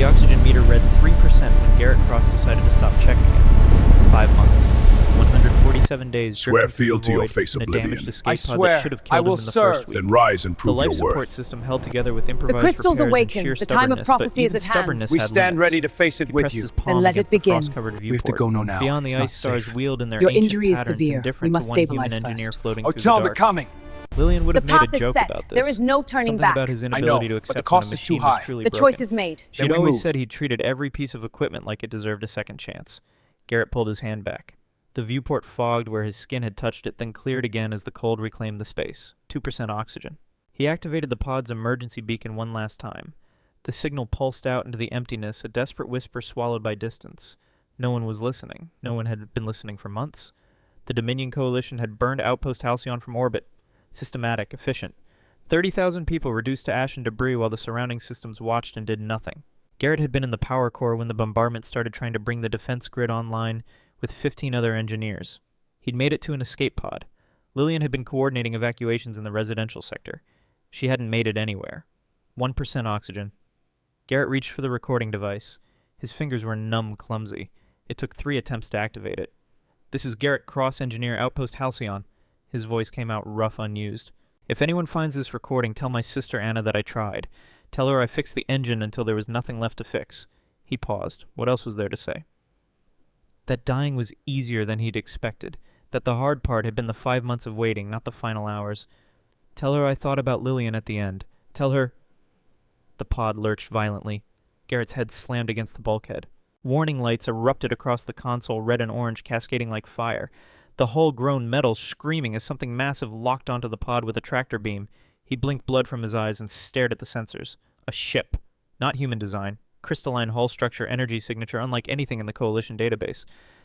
The oxygen meter read 3% when Garrett Cross decided to stop checking it. 5 months. 147 days. Swear field to your face, a Oblivion. damaged escape I pod swear, that should have I killed will him in the serve. first week. Then rise and The prove life your support worth. system held together with improvised crystal's repairs awakened. and sheer The time of stubbornness, prophecy but is even at hand. stubbornness We had stand limits. ready to face it He with pressed you. his palm Then let against it the begin. frost-covered We have to viewport. go now. Beyond the It's ice not stars safe. wheeled in their Your ancient injury is patterns, severe. indifferent We must to one human stabilize engineer first. floating Oh, through tell the the dark. coming. Lillian would The have made a path is joke set. about this. There is no turning Something back. about his I inability know, to but the accept cost when a is too machine was high. truly The broken. choice is made. She'd Then we always move. said he treated every piece of equipment like it deserved a second chance. Garrett pulled his hand back. The viewport fogged where his skin had touched it, then cleared again as the cold reclaimed the space. 2% oxygen. He activated the pod's emergency beacon one last time. The signal pulsed out into the emptiness, a desperate whisper swallowed by distance. No one was listening. No one had been listening for months. The Dominion Coalition had burned Outpost Halcyon from orbit. Systematic, efficient. 30,000 people reduced to ash and debris while the surrounding systems watched and did nothing. Garrett had been in the power core when the bombardment started trying to bring the defense grid online with 15 other engineers. He'd made it to an escape pod. Lillian had been coordinating evacuations in the residential sector. She hadn't made it anywhere. 1% oxygen. Garrett reached for the recording device. His fingers were numb, clumsy. It took 3 attempts to activate it. "This is Garrett Cross, Engineer, Outpost Halcyon." His voice came out rough, unused. "If anyone finds this recording, tell my sister Anna that I tried. Tell her I fixed the engine until there was nothing left to fix." He paused. What else was there to say? That dying was easier than he'd expected. That the hard part had been the 5 months of waiting, not the final hours. "Tell her I thought about Lillian at the end. Tell her—" The pod lurched violently. Garrett's head slammed against the bulkhead. Warning lights erupted across the console, red and orange, cascading like fire. The hull groaned metal, screaming as something massive locked onto the pod with a tractor beam. He blinked blood from his eyes and stared at the sensors. A ship. Not human design. Crystalline hull structure, energy signature, unlike anything in the Coalition database.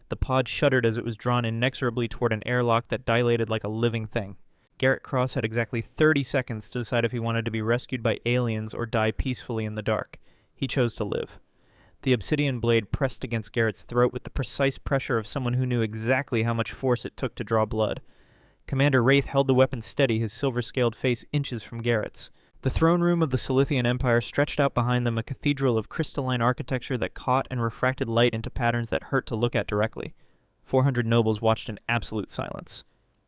The pod shuddered as it was drawn inexorably toward an airlock that dilated like a living thing. Garrett Cross had exactly 30 seconds to decide if he wanted to be rescued by aliens or die peacefully in the dark. He chose to live. The obsidian blade pressed against Garrett's throat with the precise pressure of someone who knew exactly how much force it took to draw blood. Commander Wraith held the weapon steady, his silver-scaled face inches from Garrett's. The throne room of the Silithian Empire stretched out behind them, a cathedral of crystalline architecture that caught and refracted light into patterns that hurt to look at directly. 400 nobles watched in absolute silence.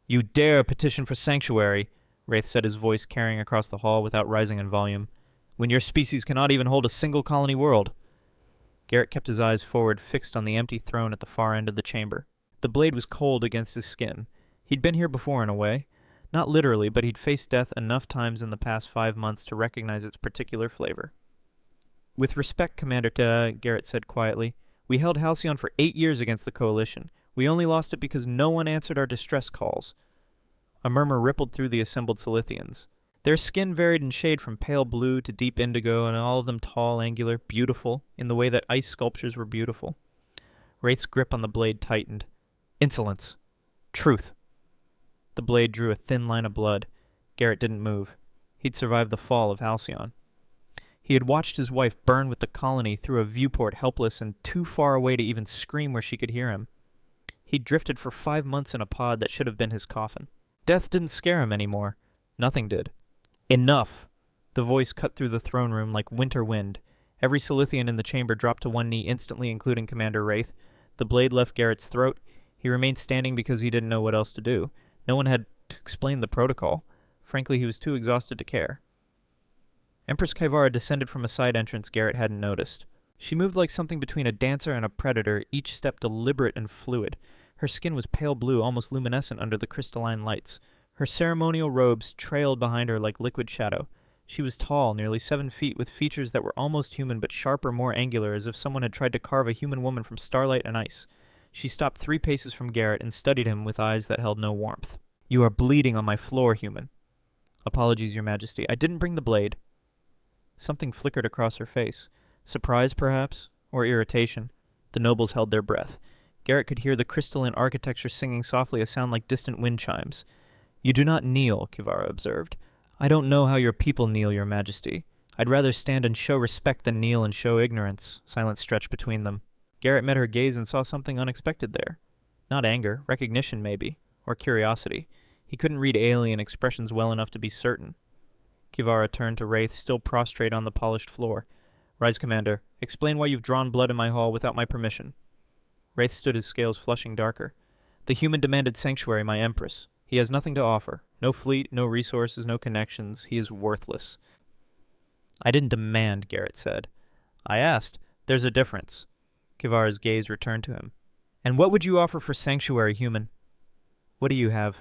"You dare petition for sanctuary," Wraith said, his voice carrying across the hall without rising in volume, "when your species cannot even hold a single colony world." Garrett kept his eyes forward, fixed on the empty throne at the far end of the chamber. The blade was cold against his skin. He'd been here before in a way. Not literally, but he'd faced death enough times in the past 5 months to recognize its particular flavor. "With respect, Commander Garrett said quietly, "we held Halcyon for 8 years against the Coalition. We only lost it because no one answered our distress calls." A murmur rippled through the assembled Silithians. Their skin varied in shade from pale blue to deep indigo, and all of them tall, angular, beautiful, in the way that ice sculptures were beautiful. Wraith's grip on the blade tightened. "Insolence. Truth." The blade drew a thin line of blood. Garrett didn't move. He'd survived the fall of Halcyon. He had watched his wife burn with the colony through a viewport, helpless and too far away to even scream where she could hear him. He'd drifted for 5 months in a pod that should have been his coffin. Death didn't scare him anymore. Nothing did. "Enough!" The voice cut through the throne room like winter wind. Every Silithian in the chamber dropped to one knee instantly, including Commander Wraith. The blade left Garrett's throat. He remained standing because he didn't know what else to do. No one had to explain the protocol. Frankly, he was too exhausted to care. Empress Kaivara descended from a side entrance Garrett hadn't noticed. She moved like something between a dancer and a predator, each step deliberate and fluid. Her skin was pale blue, almost luminescent under the crystalline lights. Her ceremonial robes trailed behind her like liquid shadow. She was tall, nearly 7 feet, with features that were almost human but sharper, more angular, as if someone had tried to carve a human woman from starlight and ice. She stopped 3 paces from Garrett and studied him with eyes that held no warmth. "You are bleeding on my floor, human." "Apologies, Your Majesty. I didn't bring the blade." Something flickered across her face. Surprise, perhaps? Or irritation? The nobles held their breath. Garrett could hear the crystalline architecture singing softly, a sound like distant wind chimes. "You do not kneel," Kivara observed. "I don't know how your people kneel, Your Majesty. I'd rather stand and show respect than kneel and show ignorance." Silence stretched between them. Garrett met her gaze and saw something unexpected there. Not anger, recognition maybe, or curiosity. He couldn't read alien expressions well enough to be certain. Kivara turned to Wraith, still prostrate on the polished floor. Rise, Commander. Explain why you've drawn blood in my hall without my permission. Wraith stood, his scales flushing darker. The human demanded sanctuary, my Empress. He has nothing to offer. No fleet, no resources, no connections. He is worthless. I didn't demand, Garrett said. I asked. There's a difference. Kivara's gaze returned to him. And what would you offer for sanctuary, human? What do you have?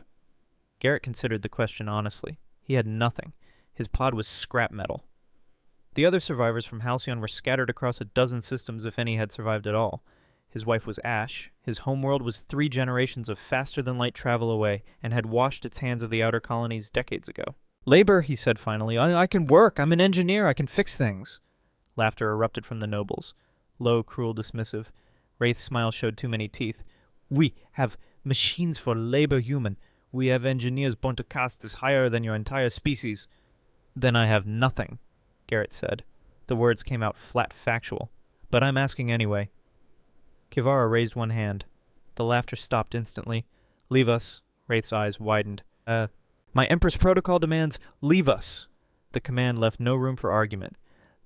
Garrett considered the question honestly. He had nothing. His pod was scrap metal. The other survivors from Halcyon were scattered across a dozen systems, if any had survived at all. His wife was Ash. His homeworld was 3 generations of faster-than-light travel away, and had washed its hands of the outer colonies decades ago. Labor, he said finally. I can work. I'm an engineer. I can fix things. Laughter erupted from the nobles. Low, cruel, dismissive. Wraith's smile showed too many teeth. We have machines for labor, human. We have engineers born to castes higher than your entire species. Then I have nothing, Garrett said. The words came out flat factual. But I'm asking anyway. Kivara raised one hand. The laughter stopped instantly. Leave us. Wraith's eyes widened. My Empress protocol demands, leave us. The command left no room for argument.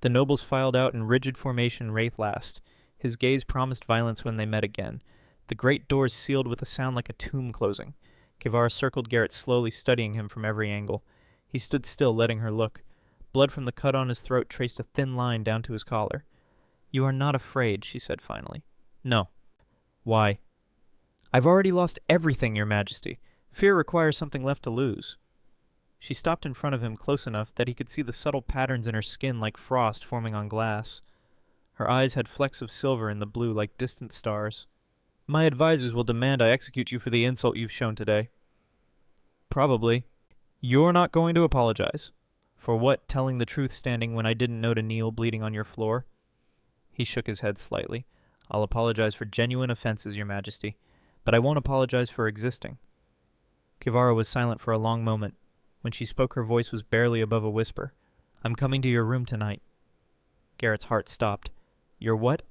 The nobles filed out in rigid formation, Wraith last. His gaze promised violence when they met again. The great doors sealed with a sound like a tomb closing. Kivara circled Garrett slowly, studying him from every angle. He stood still, letting her look. Blood from the cut on his throat traced a thin line down to his collar. You are not afraid, she said finally. No. Why? I've already lost everything, Your Majesty. Fear requires something left to lose. She stopped in front of him close enough that he could see the subtle patterns in her skin like frost forming on glass. Her eyes had flecks of silver in the blue like distant stars. My advisors will demand I execute you for the insult you've shown today. Probably. You're not going to apologize. For what, telling the truth standing when I didn't know to kneel bleeding on your floor? He shook his head slightly. I'll apologize for genuine offenses, Your Majesty, but I won't apologize for existing. Kivara was silent for a long moment. When she spoke, her voice was barely above a whisper. I'm coming to your room tonight. Garrett's heart stopped. Your what?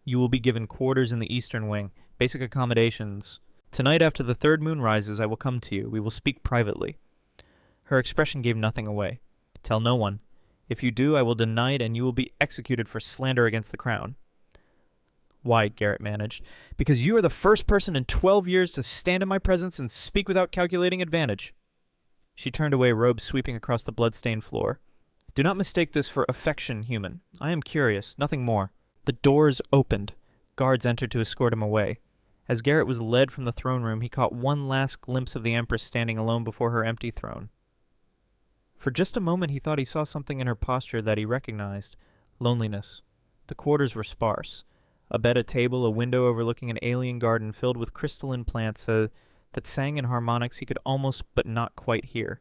You will be given quarters in the eastern wing, basic accommodations. Tonight after the third moon rises, I will come to you. We will speak privately. Her expression gave nothing away. Tell no one. If you do, I will deny it and you will be executed for slander against the crown. Why, Garrett managed. Because you are the first person in 12 years to stand in my presence and speak without calculating advantage. She turned away, robes sweeping across the blood-stained floor. Do not mistake this for affection, human. I am curious, nothing more. The doors opened. Guards entered to escort him away. As Garrett was led from the throne room, he caught one last glimpse of the Empress standing alone before her empty throne. For just a moment he thought he saw something in her posture that he recognized. Loneliness. The quarters were sparse. A bed, a table, a window overlooking an alien garden filled with crystalline plants that sang in harmonics he could almost but not quite hear.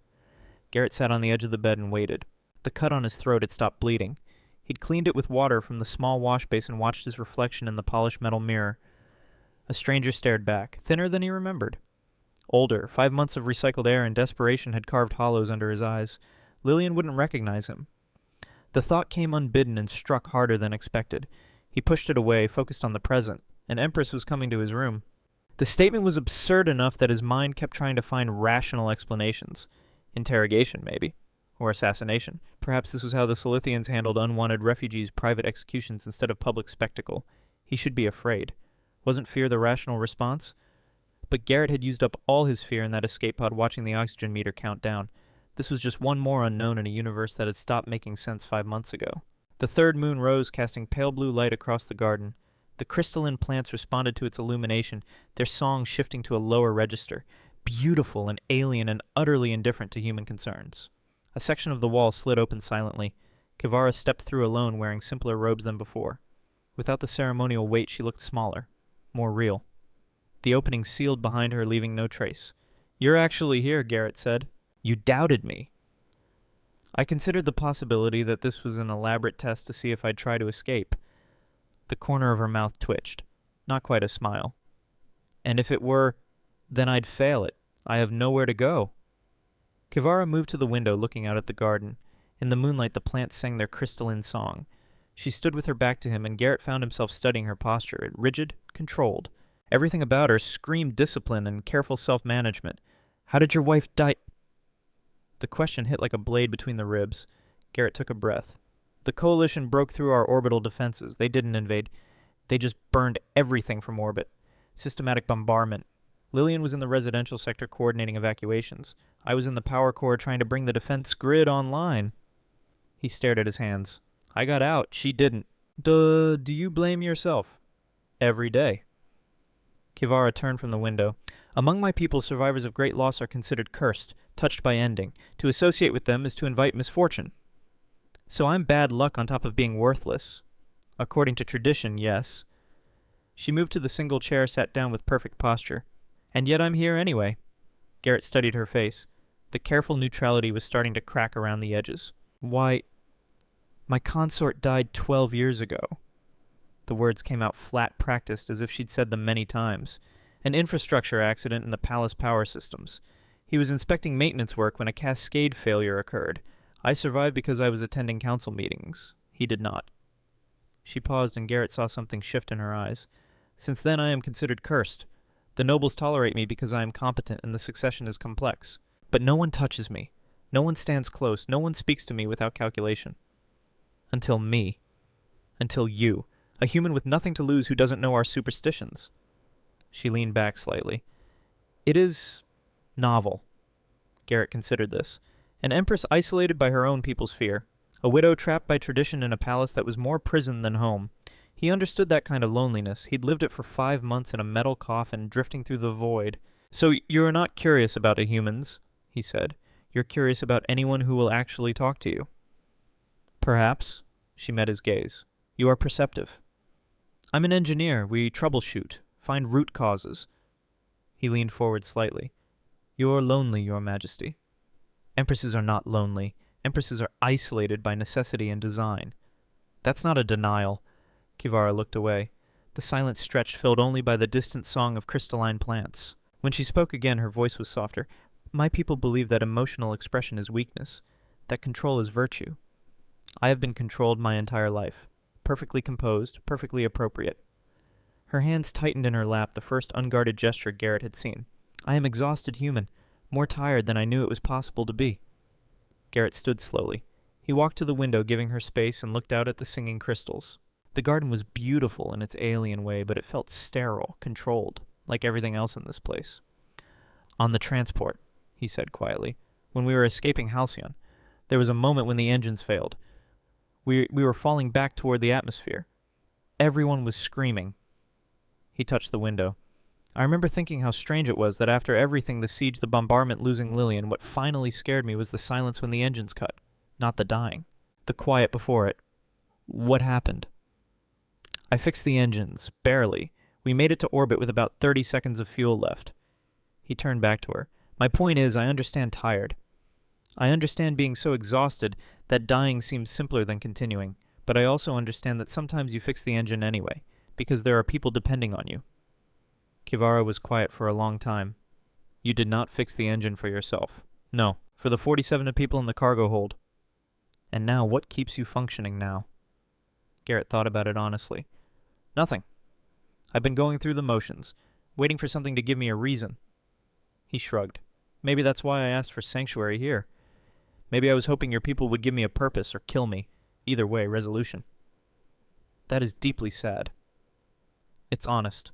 Garrett sat on the edge of the bed and waited. The cut on his throat had stopped bleeding. He'd cleaned it with water from the small wash basin and watched his reflection in the polished metal mirror. A stranger stared back, thinner than he remembered. Older, 5 months of recycled air and desperation had carved hollows under his eyes. Lillian wouldn't recognize him. The thought came unbidden and struck harder than expected. He pushed it away, focused on the present. An Empress was coming to his room. The statement was absurd enough that his mind kept trying to find rational explanations. Interrogation, maybe. Or assassination. Perhaps this was how the Silithians handled unwanted refugees' private executions instead of public spectacle. He should be afraid. Wasn't fear the rational response? But Garrett had used up all his fear in that escape pod watching the oxygen meter count down. This was just one more unknown in a universe that had stopped making sense 5 months ago. The third moon rose, casting pale blue light across the garden. The crystalline plants responded to its illumination, their song shifting to a lower register, beautiful and alien and utterly indifferent to human concerns. A section of the wall slid open silently. Kivara stepped through alone, wearing simpler robes than before. Without the ceremonial weight, she looked smaller, more real. The opening sealed behind her, leaving no trace. You're actually here, Garrett said. You doubted me. I considered the possibility that this was an elaborate test to see if I'd try to escape. The corner of her mouth twitched. Not quite a smile. And if it were, then I'd fail it. I have nowhere to go. Kivara moved to the window, looking out at the garden. In the moonlight, the plants sang their crystalline song. She stood with her back to him, and Garrett found himself studying her posture, rigid, controlled. Everything about her screamed discipline and careful self-management. How did your wife die? The question hit like a blade between the ribs. Garrett took a breath. The Coalition broke through our orbital defenses. They didn't invade. They just burned everything from orbit. Systematic bombardment. Lillian was in the residential sector coordinating evacuations. I was in the power core trying to bring the defense grid online. He stared at his hands. I got out. She didn't. Do you blame yourself? Every day. Kivara turned from the window. Among my people, survivors of great loss are considered cursed, touched by ending. To associate with them is to invite misfortune. So I'm bad luck on top of being worthless. According to tradition, yes. She moved to the single chair, sat down with perfect posture. And yet I'm here anyway. Garrett studied her face. The careful neutrality was starting to crack around the edges. Why, my consort died 12 years ago. The words came out flat practiced as if she'd said them many times. An infrastructure accident in the palace power systems. He was inspecting maintenance work when a cascade failure occurred. I survived because I was attending council meetings. He did not. She paused and Garrett saw something shift in her eyes. Since then I am considered cursed. The nobles tolerate me because I am competent and the succession is complex. But no one touches me. No one stands close. No one speaks to me without calculation. Until me. Until you. A human with nothing to lose who doesn't know our superstitions. She leaned back slightly. It is novel. Garrett considered this. An empress isolated by her own people's fear. A widow trapped by tradition in a palace that was more prison than home. He understood that kind of loneliness. He'd lived it for 5 months in a metal coffin, drifting through the void. So you're not curious about the humans, he said. You're curious about anyone who will actually talk to you. Perhaps. She met his gaze. You are perceptive. I'm an engineer. We troubleshoot, find root causes. He leaned forward slightly. You're lonely, Your Majesty. Empresses are not lonely. Empresses are isolated by necessity and design. That's not a denial. Kivara looked away. The silence stretched, filled only by the distant song of crystalline plants. When she spoke again, her voice was softer. My people believe that emotional expression is weakness, that control is virtue. I have been controlled my entire life. Perfectly composed, perfectly appropriate. Her hands tightened in her lap, the first unguarded gesture Garrett had seen. I am exhausted human, more tired than I knew it was possible to be. Garrett stood slowly. He walked to the window, giving her space, and looked out at the singing crystals. The garden was beautiful in its alien way, but it felt sterile, controlled, like everything else in this place. On the transport, he said quietly, when we were escaping Halcyon, there was a moment when the engines failed. We were falling back toward the atmosphere. Everyone was screaming. He touched the window. I remember thinking how strange it was that after everything, the siege, the bombardment, losing Lillian, what finally scared me was the silence when the engines cut, not the dying. The quiet before it. What happened? I fixed the engines, barely. We made it to orbit with about 30 seconds of fuel left. He turned back to her. My point is, I understand tired. I understand being so exhausted that dying seems simpler than continuing, but I also understand that sometimes you fix the engine anyway, because there are people depending on you. Kivara was quiet for a long time. You did not fix the engine for yourself. No, for the 47 people in the cargo hold. And now, what keeps you functioning now? Garrett thought about it honestly. Nothing. I've been going through the motions, waiting for something to give me a reason. He shrugged. Maybe that's why I asked for sanctuary here. Maybe I was hoping your people would give me a purpose or kill me. Either way, resolution. That is deeply sad. It's honest.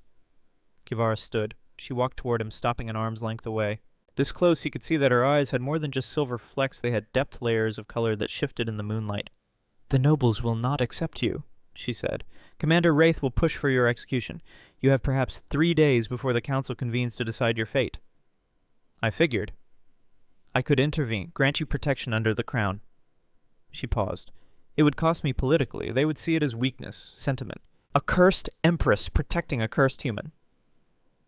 Kivara stood. She walked toward him, stopping an arm's length away. This close, he could see that her eyes had more than just silver flecks. They had depth layers of color that shifted in the moonlight. The nobles will not accept you, she said. Commander Wraith will push for your execution. You have perhaps 3 days before the council convenes to decide your fate. I figured. I could intervene, grant you protection under the crown. She paused. It would cost me politically. They would see it as weakness, sentiment. A cursed empress protecting a cursed human.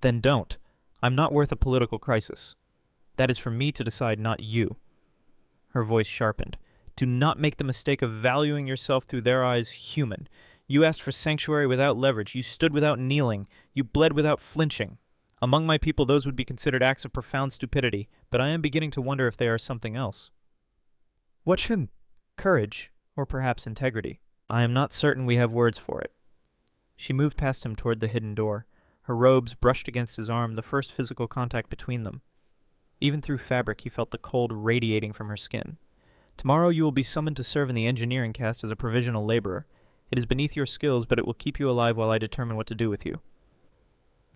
Then don't. I'm not worth a political crisis. That is for me to decide, not you. Her voice sharpened. Do not make the mistake of valuing yourself through their eyes human. You asked for sanctuary without leverage. You stood without kneeling. You bled without flinching. Among my people, those would be considered acts of profound stupidity, but I am beginning to wonder if they are something else. What should? Courage, or perhaps integrity. I am not certain we have words for it. She moved past him toward the hidden door. Her robes brushed against his arm, the first physical contact between them. Even through fabric, he felt the cold radiating from her skin. Tomorrow you will be summoned to serve in the engineering caste as a provisional laborer. It is beneath your skills, but it will keep you alive while I determine what to do with you.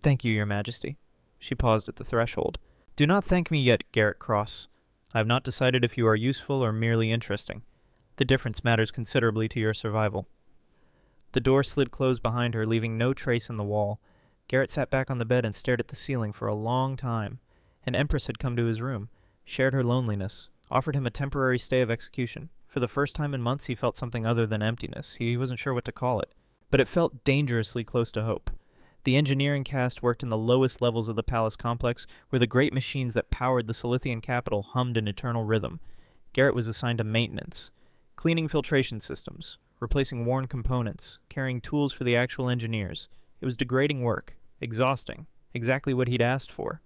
Thank you, Your Majesty. She paused at the threshold. Do not thank me yet, Garrett Cross. I have not decided if you are useful or merely interesting. The difference matters considerably to your survival. The door slid closed behind her, leaving no trace in the wall. Garrett sat back on the bed and stared at the ceiling for a long time. An empress had come to his room, shared her loneliness, offered him a temporary stay of execution. For the first time in months he felt something other than emptiness. He wasn't sure what to call it. But it felt dangerously close to hope. The engineering caste worked in the lowest levels of the palace complex, where the great machines that powered the Silithian capital hummed in eternal rhythm. Garrett was assigned to maintenance, cleaning filtration systems, replacing worn components, carrying tools for the actual engineers. It was degrading work, exhausting, exactly what he'd asked for.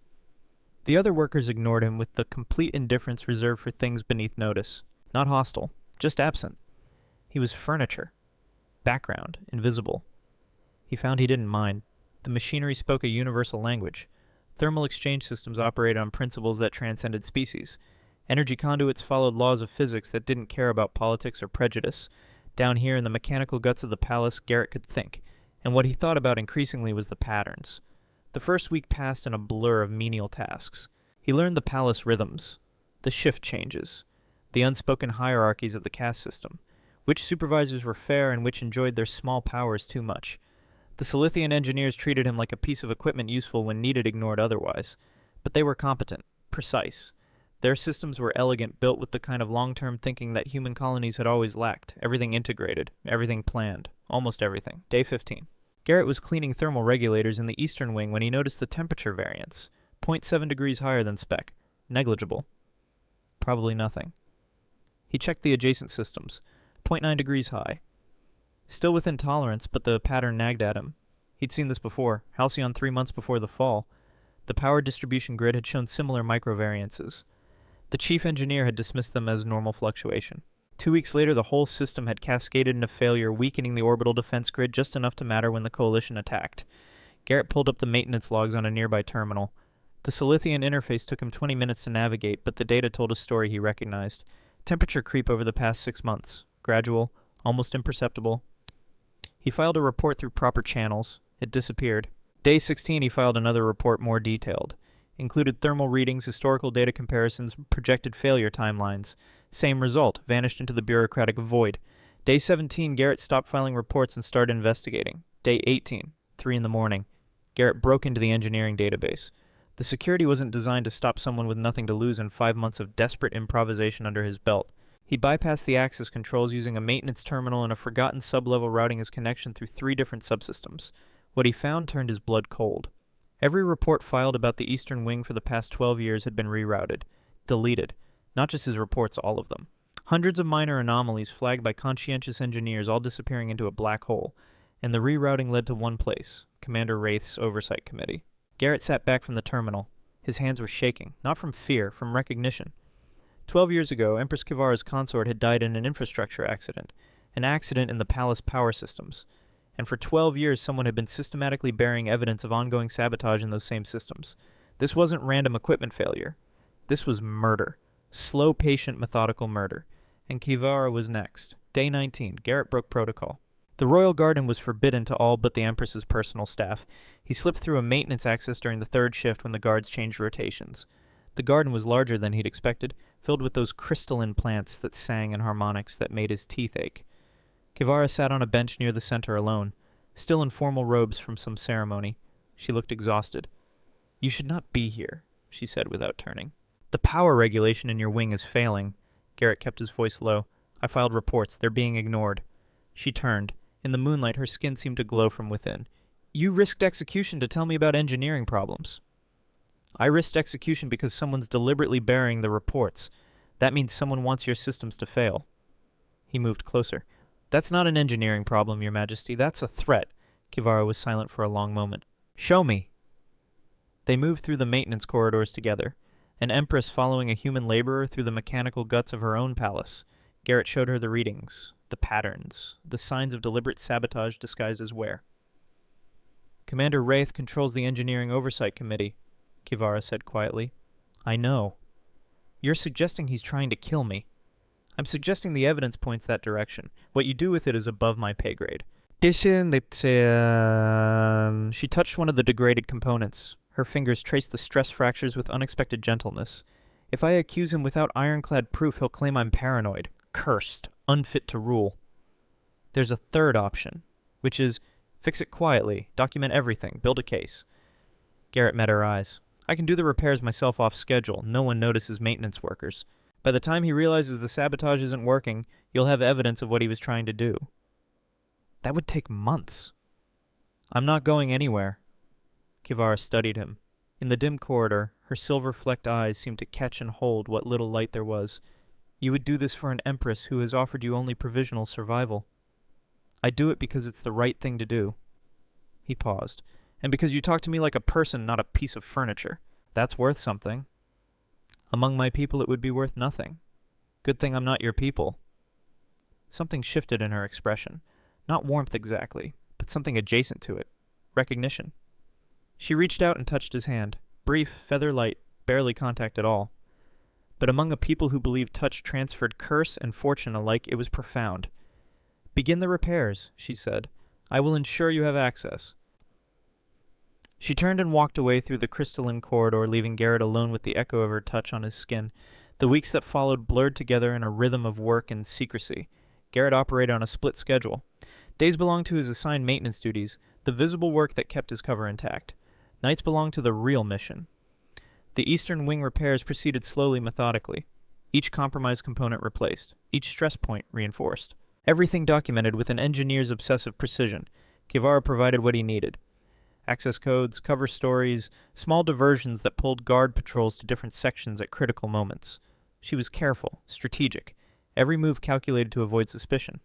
The other workers ignored him with the complete indifference reserved for things beneath notice. Not hostile, just absent. He was furniture. Background, invisible. He found he didn't mind. The machinery spoke a universal language. Thermal exchange systems operated on principles that transcended species. Energy conduits followed laws of physics that didn't care about politics or prejudice. Down here in the mechanical guts of the palace, Garrett could think, and what he thought about increasingly was the patterns. The first week passed in a blur of menial tasks. He learned the palace rhythms, the shift changes, the unspoken hierarchies of the caste system, which supervisors were fair and which enjoyed their small powers too much. The Silithian engineers treated him like a piece of equipment useful when needed, ignored otherwise. But they were competent, precise. Their systems were elegant, built with the kind of long-term thinking that human colonies had always lacked. Everything integrated, everything planned, almost everything. Day 15. Garrett was cleaning thermal regulators in the eastern wing when he noticed the temperature variance. 0.7 degrees higher than spec. Negligible. Probably nothing. He checked the adjacent systems. 0.9 degrees high. Still within tolerance, but the pattern nagged at him. He'd seen this before, Halcyon 3 months before the fall. The power distribution grid had shown similar microvariances. The chief engineer had dismissed them as normal fluctuation. 2 weeks later, the whole system had cascaded into failure, weakening the orbital defense grid just enough to matter when the coalition attacked. Garrett pulled up the maintenance logs on a nearby terminal. The Silithian interface took him 20 minutes to navigate, but the data told a story he recognized. Temperature creep over the past 6 months. Gradual, almost imperceptible. He filed a report through proper channels. It disappeared. Day 16, he filed another report more detailed. Included thermal readings, historical data comparisons, projected failure timelines. Same result, vanished into the bureaucratic void. Day 17, Garrett stopped filing reports and started investigating. Day 18, 3 in the morning. Garrett broke into the engineering database. The security wasn't designed to stop someone with nothing to lose and 5 months of desperate improvisation under his belt. He bypassed the access controls using a maintenance terminal and a forgotten sub-level routing his connection through 3 different subsystems. What he found turned his blood cold. Every report filed about the Eastern Wing for the past 12 years had been rerouted, deleted. Not just his reports, all of them. Hundreds of minor anomalies flagged by conscientious engineers all disappearing into a black hole, and the rerouting led to one place, Commander Wraith's Oversight Committee. Garrett sat back from the terminal. His hands were shaking, not from fear, from recognition. 12 years ago, Empress Kivara's consort had died in an infrastructure accident, an accident in the palace power systems. And for 12 years, someone had been systematically burying evidence of ongoing sabotage in those same systems. This wasn't random equipment failure. This was murder. Slow, patient, methodical murder. And Kivara was next. Day 19, Garrett broke protocol. The royal garden was forbidden to all but the Empress's personal staff. He slipped through a maintenance access during the 3rd shift when the guards changed rotations. The garden was larger than he'd expected, filled with those crystalline plants that sang in harmonics that made his teeth ache. Kivara sat on a bench near the center alone, still in formal robes from some ceremony. She looked exhausted. "You should not be here," she said without turning. "The power regulation in your wing is failing." Garrett kept his voice low. "I filed reports. They're being ignored." She turned. In the moonlight, her skin seemed to glow from within. "You risked execution to tell me about engineering problems." "I risked execution because someone's deliberately burying the reports. That means someone wants your systems to fail." He moved closer. "That's not an engineering problem, Your Majesty. That's a threat." Kivara was silent for a long moment. "Show me." They moved through the maintenance corridors together, an empress following a human laborer through the mechanical guts of her own palace. Garrett showed her the readings, the patterns, the signs of deliberate sabotage disguised as wear. "Commander Wraith controls the Engineering Oversight Committee," Kivara said quietly. "I know. You're suggesting he's trying to kill me. I'm suggesting the evidence points that direction. What you do with it is above my pay grade. She touched one of the degraded components. Her fingers traced the stress fractures with unexpected gentleness. If I accuse him without ironclad proof, he'll claim I'm paranoid, cursed, unfit to rule. There's a third option, which is fix it quietly, document everything, build a case. Garrett met her eyes. I can do the repairs myself off schedule. No one notices maintenance workers. By the time he realizes the sabotage isn't working, you'll have evidence of what he was trying to do. That would take months. I'm not going anywhere. Kivara studied him. In the dim corridor, her silver-flecked eyes seemed to catch and hold what little light there was. You would do this for an empress who has offered you only provisional survival. I do it because it's the right thing to do. He paused. And because you talk to me like a person, not a piece of furniture. That's worth something. Among my people, it would be worth nothing. Good thing I'm not your people. Something shifted in her expression. Not warmth exactly, but something adjacent to it. Recognition. She reached out and touched his hand. Brief, feather light, barely contact at all. But among a people who believed touch transferred curse and fortune alike, it was profound. Begin the repairs, she said. I will ensure you have access. She turned and walked away through the crystalline corridor, leaving Garrett alone with the echo of her touch on his skin. The weeks that followed blurred together in a rhythm of work and secrecy. Garrett operated on a split schedule. Days belonged to his assigned maintenance duties, the visible work that kept his cover intact. Nights belonged to the real mission. The Eastern Wing repairs proceeded slowly, methodically. Each compromised component replaced, each stress point reinforced. Everything documented with an engineer's obsessive precision. Kivara provided what he needed. Access codes, cover stories, small diversions that pulled guard patrols to different sections at critical moments. She was careful, strategic, every move calculated to avoid suspicion.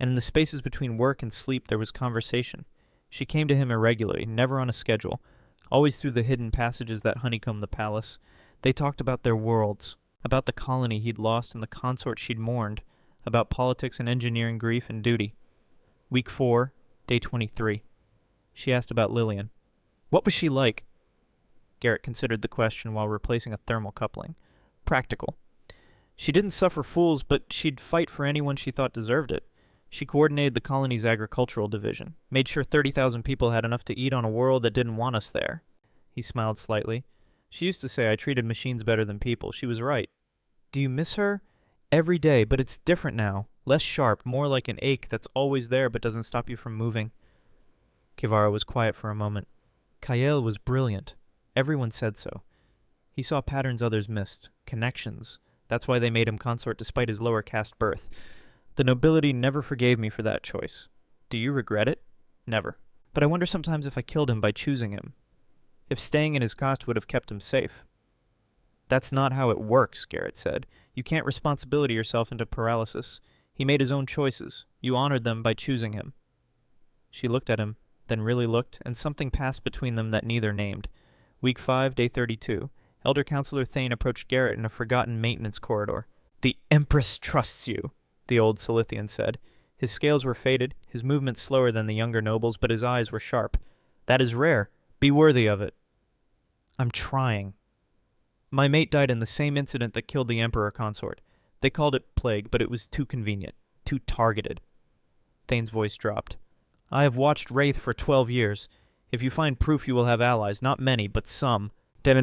And in the spaces between work and sleep there was conversation. She came to him irregularly, never on a schedule, always through the hidden passages that honeycombed the palace. They talked about their worlds, about the colony he'd lost and the consort she'd mourned, about politics and engineering grief and duty. Week 4, day 23. She asked about Lillian. What was she like? Garrett considered the question while replacing a thermal coupling. Practical. She didn't suffer fools, but she'd fight for anyone she thought deserved it. She coordinated the colony's agricultural division, made sure 30,000 people had enough to eat on a world that didn't want us there. He smiled slightly. She used to say I treated machines better than people. She was right. Do you miss her? Every day, but it's different now. Less sharp, more like an ache that's always there but doesn't stop you from moving. Kivara was quiet for a moment. Kael was brilliant. Everyone said so. He saw patterns others missed. Connections. That's why they made him consort despite his lower caste birth. The nobility never forgave me for that choice. Do you regret it? Never. But I wonder sometimes if I killed him by choosing him. If staying in his caste would have kept him safe. That's not how it works, Garrett said. You can't responsibility yourself into paralysis. He made his own choices. You honored them by choosing him. She looked at him, then really looked, and something passed between them that neither named. Week 5, day 32. Elder Counselor Thane approached Garrett in a forgotten maintenance corridor. The Empress trusts you, the old Silithian said. His scales were faded, his movements slower than the younger nobles, but his eyes were sharp. That is rare. Be worthy of it. I'm trying. My mate died in the same incident that killed the Emperor consort. They called it plague, but it was too convenient, too targeted. Thane's voice dropped. I have watched Wraith for 12 years. If you find proof, you will have allies. Not many, but some. The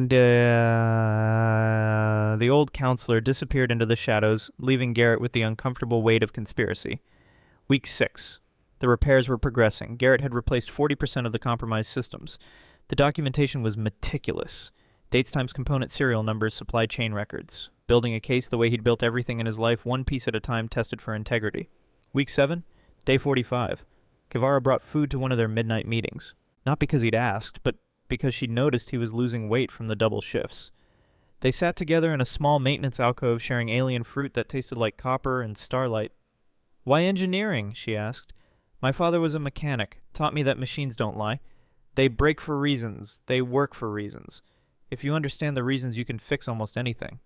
old counselor disappeared into the shadows, leaving Garrett with the uncomfortable weight of conspiracy. Week 6. The repairs were progressing. Garrett had replaced 40% of the compromised systems. The documentation was meticulous. Dates, times, component serial numbers, supply chain records. Building a case the way he'd built everything in his life, one piece at a time, tested for integrity. Week 7. Day 45. Kivara brought food to one of their midnight meetings. Not because he'd asked, but because she'd noticed he was losing weight from the double shifts. They sat together in a small maintenance alcove sharing alien fruit that tasted like copper and starlight. Why engineering? She asked. My father was a mechanic, taught me that machines don't lie. They break for reasons. They work for reasons. If you understand the reasons, you can fix almost anything.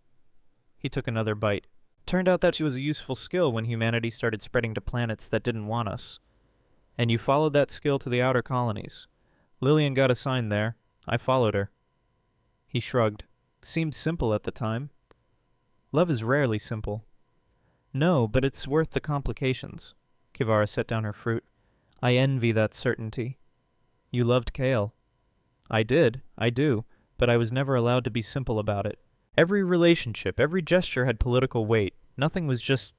He took another bite. Turned out that she was a useful skill when humanity started spreading to planets that didn't want us. And you followed that skill to the outer colonies. Lillian got assigned there. I followed her. He shrugged. Seemed simple at the time. Love is rarely simple. No, but it's worth the complications. Kivara set down her fruit. I envy that certainty. You loved Kale. I did, I do, but I was never allowed to be simple about it. Every relationship, every gesture had political weight. Nothing was just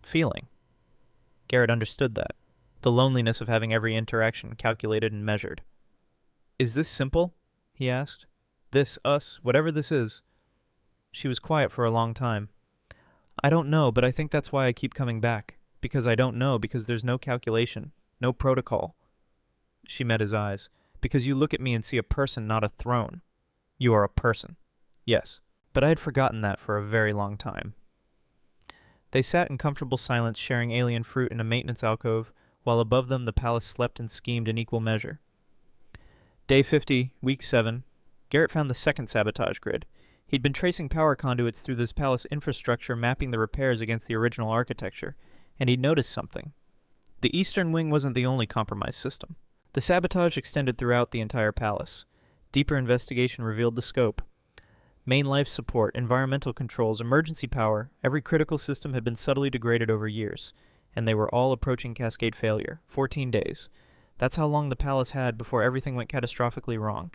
feeling. Garrett understood that. The loneliness of having every interaction calculated and measured. Is this simple? He asked. This, us, whatever this is. She was quiet for a long time. I don't know, but I think that's why I keep coming back. Because I don't know, because there's no calculation, no protocol. She met his eyes. Because you look at me and see a person, not a throne. You are a person. Yes, but I had forgotten that for a very long time. They sat in comfortable silence, sharing alien fruit in a maintenance alcove, while above them the palace slept and schemed in equal measure. Day 50, week 7. Garrett found the second sabotage grid. He'd been tracing power conduits through this palace infrastructure, mapping the repairs against the original architecture, and he'd noticed something. The eastern wing wasn't the only compromised system. The sabotage extended throughout the entire palace. Deeper investigation revealed the scope. Main life support, environmental controls, emergency power, every critical system had been subtly degraded over years, and they were all approaching cascade failure. 14 days. That's how long the palace had before everything went catastrophically wrong.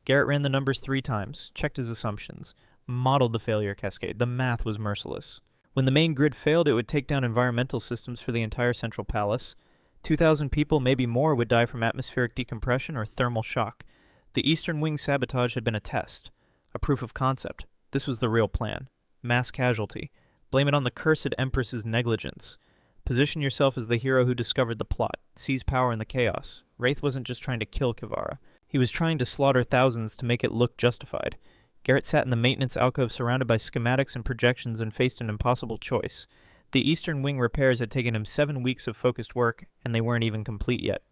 Garrett ran the numbers 3 times, checked his assumptions, modeled the failure cascade. The math was merciless. When the main grid failed, it would take down environmental systems for the entire central palace. 2,000 people, maybe more, would die from atmospheric decompression or thermal shock. The eastern wing sabotage had been a test, a proof of concept. This was the real plan. Mass casualty. Blame it on the cursed Empress's negligence. Position yourself as the hero who discovered the plot, seize power in the chaos. Wraith wasn't just trying to kill Kivara. He was trying to slaughter thousands to make it look justified. Garrett sat in the maintenance alcove surrounded by schematics and projections and faced an impossible choice. The eastern wing repairs had taken him 7 weeks of focused work, and they weren't even complete yet.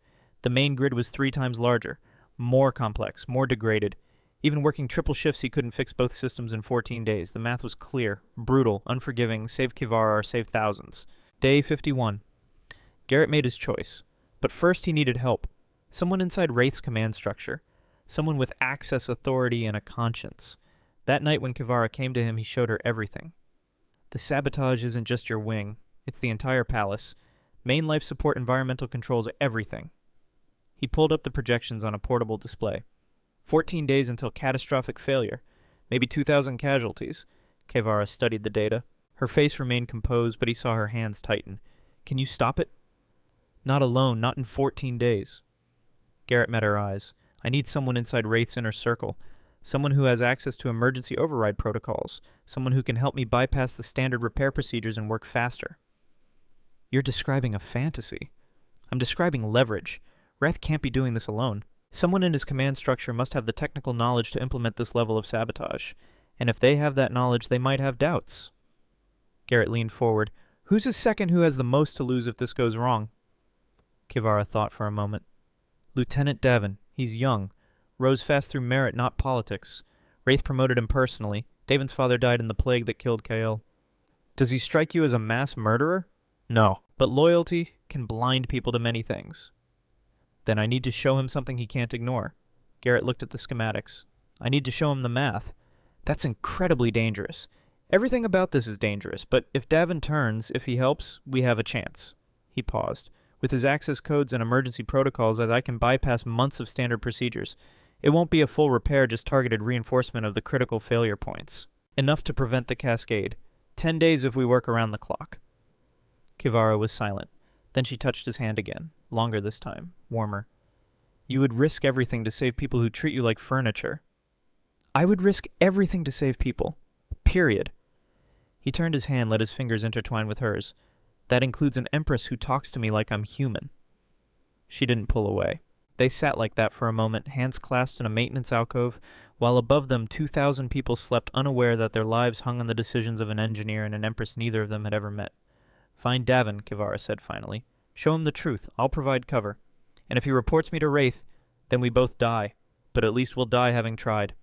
The main grid was 3 times larger, more complex, more degraded. Even working triple shifts, he couldn't fix both systems in 14 days. The math was clear, brutal, unforgiving, save Kivara or save thousands. Day 51. Garrett made his choice. But first he needed help. Someone inside Wraith's command structure. Someone with access, authority, and a conscience. That night when Kivara came to him, he showed her everything. The sabotage isn't just your wing. It's the entire palace. Main life support, environmental controls, everything. He pulled up the projections on a portable display. 14 days until catastrophic failure. Maybe 2,000 casualties. Kivara studied the data. Her face remained composed, but he saw her hands tighten. Can you stop it? Not alone, not in 14 days. Garrett met her eyes. I need someone inside Wraith's inner circle. Someone who has access to emergency override protocols. Someone who can help me bypass the standard repair procedures and work faster. You're describing a fantasy. I'm describing leverage. Wraith can't be doing this alone. Someone in his command structure must have the technical knowledge to implement this level of sabotage. And if they have that knowledge, they might have doubts. Garrett leaned forward. Who's the second who has the most to lose if this goes wrong? Kivara thought for a moment. Lieutenant Davin. He's young. Rose fast through merit, not politics. Wraith promoted him personally. Davin's father died in the plague that killed Kael. Does he strike you as a mass murderer? No. But loyalty can blind people to many things. Then I need to show him something he can't ignore. Garrett looked at the schematics. I need to show him the math. That's incredibly dangerous. Everything about this is dangerous, but if Davin turns, if he helps, we have a chance. He paused. With his access codes and emergency protocols, as I can bypass months of standard procedures. It won't be a full repair, just targeted reinforcement of the critical failure points. Enough to prevent the cascade. 10 days if we work around the clock. Kivara was silent. Then she touched his hand again. Longer this time. Warmer. You would risk everything to save people who treat you like furniture. I would risk everything to save people. Period. He turned his hand, let his fingers intertwine with hers. That includes an empress who talks to me like I'm human. She didn't pull away. They sat like that for a moment, hands clasped in a maintenance alcove, while above them 2,000 people slept unaware that their lives hung on the decisions of an engineer and an empress neither of them had ever met. Find Davin, Kivara said finally. Show him the truth. I'll provide cover. And if he reports me to Wraith, then we both die. But at least we'll die having tried.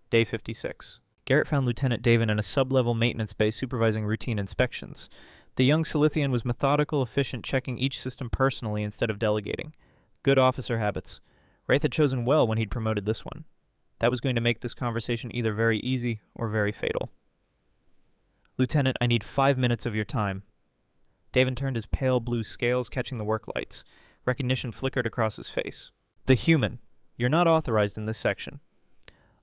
Day 56. Garrett found Lieutenant Davin in a sub-level maintenance base supervising routine inspections. The young Silithian was methodical, efficient, checking each system personally instead of delegating. Good officer habits. Wraith had chosen well when he'd promoted this one. That was going to make this conversation either very easy or very fatal. Lieutenant, I need 5 minutes of your time. Davin turned his pale blue scales, catching the work lights. Recognition flickered across his face. The human. You're not authorized in this section.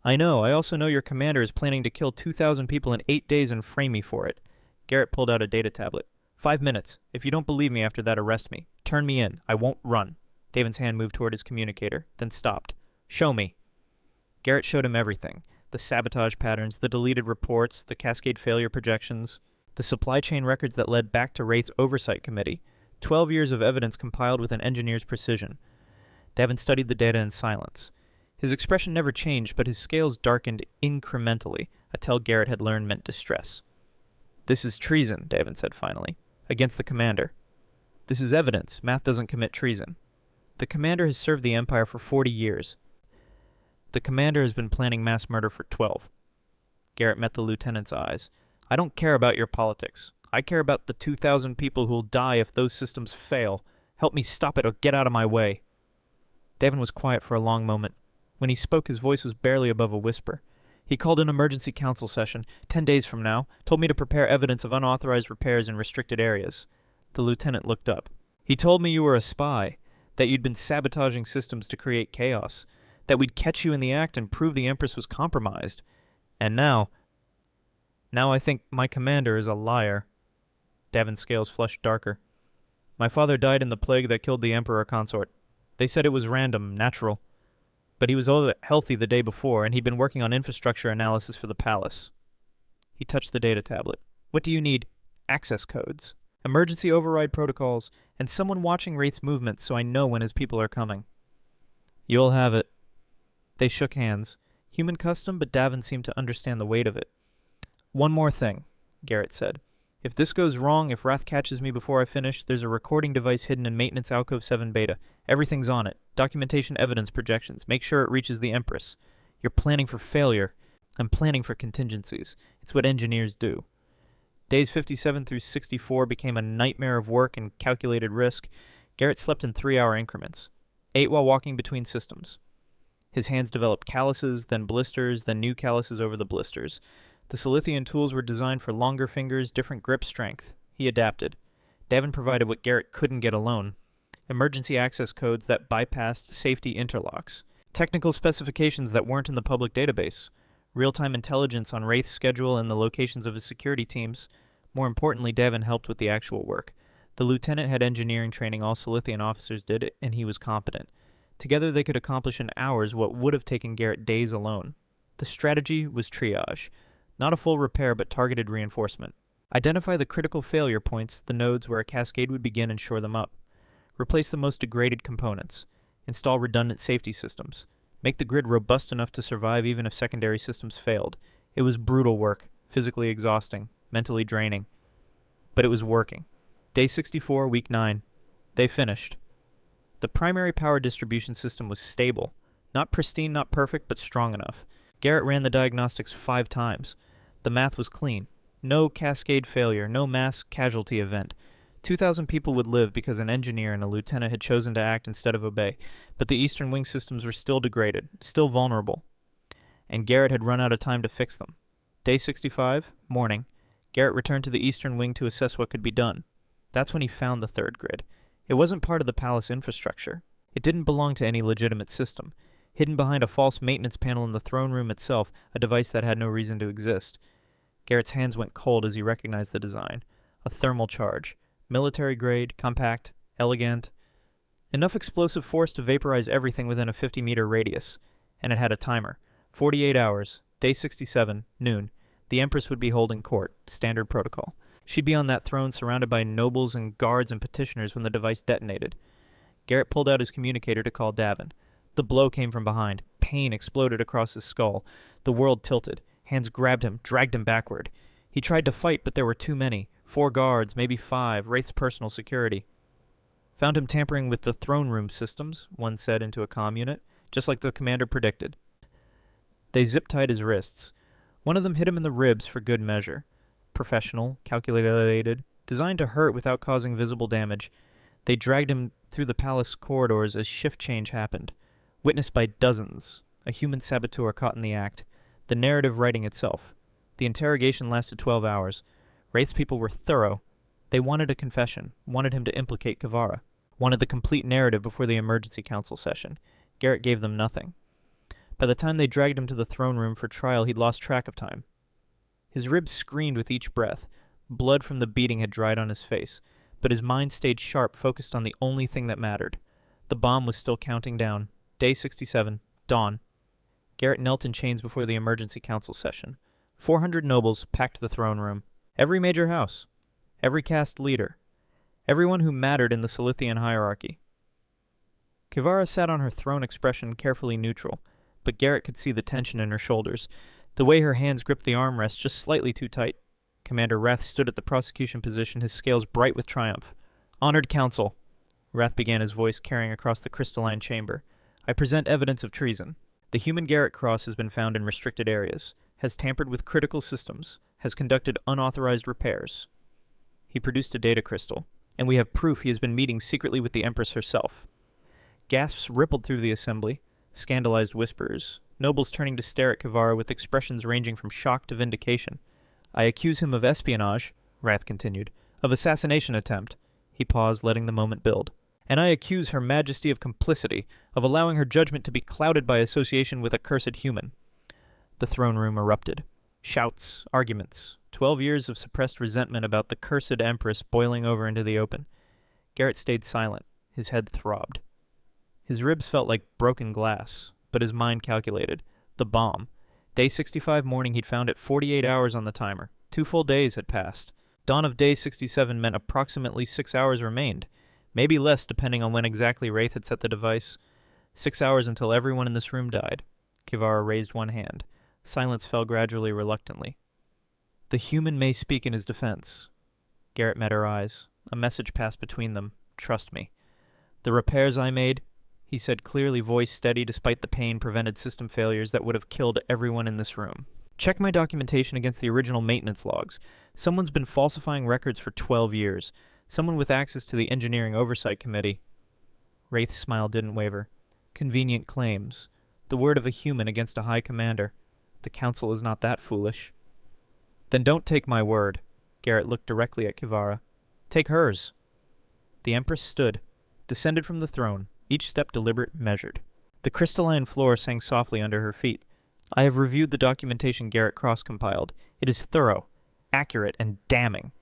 I know. I also know your commander is planning to kill 2,000 people in 8 days and frame me for it. Garrett pulled out a data tablet. 5 minutes. If you don't believe me after that, arrest me. Turn me in. I won't run. Davin's hand moved toward his communicator, then stopped. Show me. Garrett showed him everything. The sabotage patterns, the deleted reports, the cascade failure projections, the supply chain records that led back to Wraith's oversight committee. 12 years of evidence compiled with an engineer's precision. Davin studied the data in silence. His expression never changed, but his scales darkened incrementally, a tell Garrett had learned meant distress. This is treason, Davin said finally. Against the commander. This is evidence. Math doesn't commit treason. The commander has served the Empire for 40 years. The commander has been planning mass murder for 12. Garrett met the lieutenant's eyes. I don't care about your politics. I care about the 2,000 people who'll die if those systems fail. Help me stop it or get out of my way. Davin was quiet for a long moment. When he spoke, his voice was barely above a whisper. He called an emergency council session, 10 days from now, told me to prepare evidence of unauthorized repairs in restricted areas. The lieutenant looked up. He told me you were a spy, that you'd been sabotaging systems to create chaos, that we'd catch you in the act and prove the Empress was compromised. And now I think my commander is a liar. Davin's scales flushed darker. My father died in the plague that killed the Emperor consort. They said it was random, natural. But he was healthy the day before, and he'd been working on infrastructure analysis for the palace. He touched the data tablet. What do you need? Access codes, emergency override protocols, and someone watching Wraith's movements so I know when his people are coming. You'll have it. They shook hands. Human custom, but Davin seemed to understand the weight of it. One more thing, Garrett said. If this goes wrong, if Wrath catches me before I finish, there's a recording device hidden in Maintenance Alcove 7 Beta. Everything's on it. Documentation, evidence, projections. Make sure it reaches the Empress. You're planning for failure. I'm planning for contingencies. It's what engineers do. Days 57 through 64 became a nightmare of work and calculated risk. Garrett slept in 3-hour increments. Ate while walking between systems. His hands developed calluses, then blisters, then new calluses over the blisters. The Silithian tools were designed for longer fingers, different grip strength. He adapted. Davin provided what Garrett couldn't get alone. Emergency access codes that bypassed safety interlocks. Technical specifications that weren't in the public database. Real-time intelligence on Wraith's schedule and the locations of his security teams. More importantly, Davin helped with the actual work. The lieutenant had engineering training all Silithian officers did, and he was competent. Together they could accomplish in hours what would have taken Garrett days alone. The strategy was triage. Not a full repair, but targeted reinforcement. Identify the critical failure points, the nodes where a cascade would begin, and shore them up. Replace the most degraded components. Install redundant safety systems. Make the grid robust enough to survive even if secondary systems failed. It was brutal work, physically exhausting, mentally draining. But it was working. Day 64, week 9. They finished. The primary power distribution system was stable. Not pristine, not perfect, but strong enough. Garrett ran the diagnostics 5 times. The math was clean. No cascade failure, no mass casualty event. 2,000 people would live because an engineer and a lieutenant had chosen to act instead of obey, but the Eastern Wing systems were still degraded, still vulnerable. And Garrett had run out of time to fix them. Day 65, morning. Garrett returned to the Eastern Wing to assess what could be done. That's when he found the third grid. It wasn't part of the palace infrastructure. It didn't belong to any legitimate system. Hidden behind a false maintenance panel in the throne room itself, a device that had no reason to exist. Garrett's hands went cold as he recognized the design. A thermal charge. Military grade, compact, elegant. Enough explosive force to vaporize everything within a 50-meter radius. And it had a timer. 48 hours. Day 67, noon. The Empress would be holding court. Standard protocol. She'd be on that throne surrounded by nobles and guards and petitioners when the device detonated. Garrett pulled out his communicator to call Davin. The blow came from behind. Pain exploded across his skull. The world tilted. Hands grabbed him, dragged him backward. He tried to fight, but there were too many. 4 guards, maybe 5, Wraith's personal security. Found him tampering with the throne room systems, one said into a comm unit, just like the commander predicted. They zip-tied his wrists. One of them hit him in the ribs for good measure. Professional, calculated, designed to hurt without causing visible damage. They dragged him through the palace corridors as shift change happened. Witnessed by dozens, a human saboteur caught in the act, the narrative writing itself. The interrogation lasted 12 hours. Wraith's people were thorough. They wanted a confession, wanted him to implicate Kivara, wanted the complete narrative before the emergency council session. Garrett gave them nothing. By the time they dragged him to the throne room for trial, he'd lost track of time. His ribs screamed with each breath. Blood from the beating had dried on his face, but his mind stayed sharp, focused on the only thing that mattered. The bomb was still counting down. Day 67, dawn. Garrett knelt in chains before the emergency council session. 400 nobles packed the throne room. Every major house. Every caste leader. Everyone who mattered in the Silithian hierarchy. Kivara sat on her throne, expression carefully neutral, but Garrett could see the tension in her shoulders, the way her hands gripped the armrest just slightly too tight. Commander Rath stood at the prosecution position, his scales bright with triumph. Honored counsel, Rath began, his voice carrying across the crystalline chamber. I present evidence of treason. The human Garrett Cross has been found in restricted areas, has tampered with critical systems, has conducted unauthorized repairs. He produced a data crystal, and we have proof he has been meeting secretly with the Empress herself. Gasps rippled through the assembly, scandalized whispers, nobles turning to stare at Kivara with expressions ranging from shock to vindication. I accuse him of espionage, Rath continued, of assassination attempt. He paused, letting the moment build. And I accuse Her Majesty of complicity, of allowing her judgment to be clouded by association with a cursed human. The throne room erupted. Shouts, arguments, 12 years of suppressed resentment about the cursed Empress boiling over into the open. Garrett stayed silent. His head throbbed. His ribs felt like broken glass, but his mind calculated. The bomb. Day 65 morning, he'd found it 48 hours on the timer. 2 full days had passed. Dawn of day 67 meant approximately 6 hours remained. Maybe less, depending on when exactly Wraith had set the device. 6 hours until everyone in this room died. Kivara raised one hand. Silence fell gradually, reluctantly. The human may speak in his defense. Garrett met her eyes. A message passed between them. Trust me. The repairs I made, he said clearly, voice steady despite the pain, prevented system failures that would have killed everyone in this room. Check my documentation against the original maintenance logs. Someone's been falsifying records for 12 years. Someone with access to the Engineering Oversight Committee. Wraith's smile didn't waver. Convenient claims. The word of a human against a high commander. The council is not that foolish. Then don't take my word. Garrett looked directly at Kivara. Take hers. The Empress stood, descended from the throne, each step deliberate, measured. The crystalline floor sang softly under her feet. I have reviewed the documentation Garrett cross-compiled. It is thorough, accurate, and damning.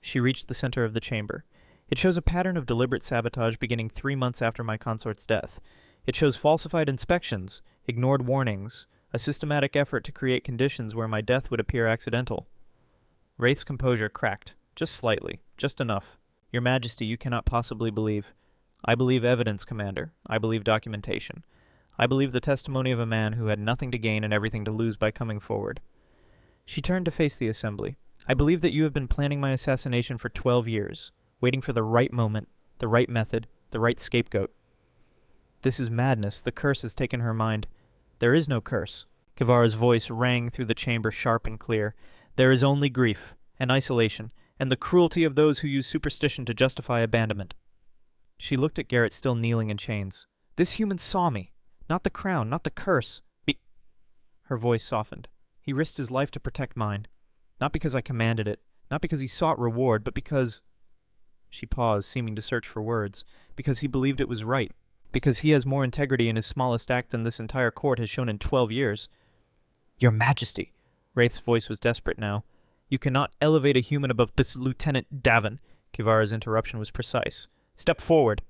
She reached the center of the chamber. It shows a pattern of deliberate sabotage beginning 3 months after my consort's death. It shows falsified inspections, ignored warnings, a systematic effort to create conditions where my death would appear accidental. Wraith's composure cracked, just slightly, just enough. Your Majesty, you cannot possibly believe. I believe evidence, Commander. I believe documentation. I believe the testimony of a man who had nothing to gain and everything to lose by coming forward. She turned to face the assembly. I believe that you have been planning my assassination for 12 years, waiting for the right moment, the right method, the right scapegoat. This is madness. The curse has taken her mind. There is no curse. Kivara's voice rang through the chamber sharp and clear. There is only grief, and isolation, and the cruelty of those who use superstition to justify abandonment. She looked at Garrett, still kneeling in chains. This human saw me. Not the crown, not the curse. Her voice softened. He risked his life to protect mine. Not because I commanded it, not because he sought reward, but because... She paused, seeming to search for words. Because he believed it was right. Because he has more integrity in his smallest act than this entire court has shown in 12 years. Your Majesty! Wraith's voice was desperate now. You cannot elevate a human above this Lieutenant Davin. Kivara's interruption was precise. Step forward.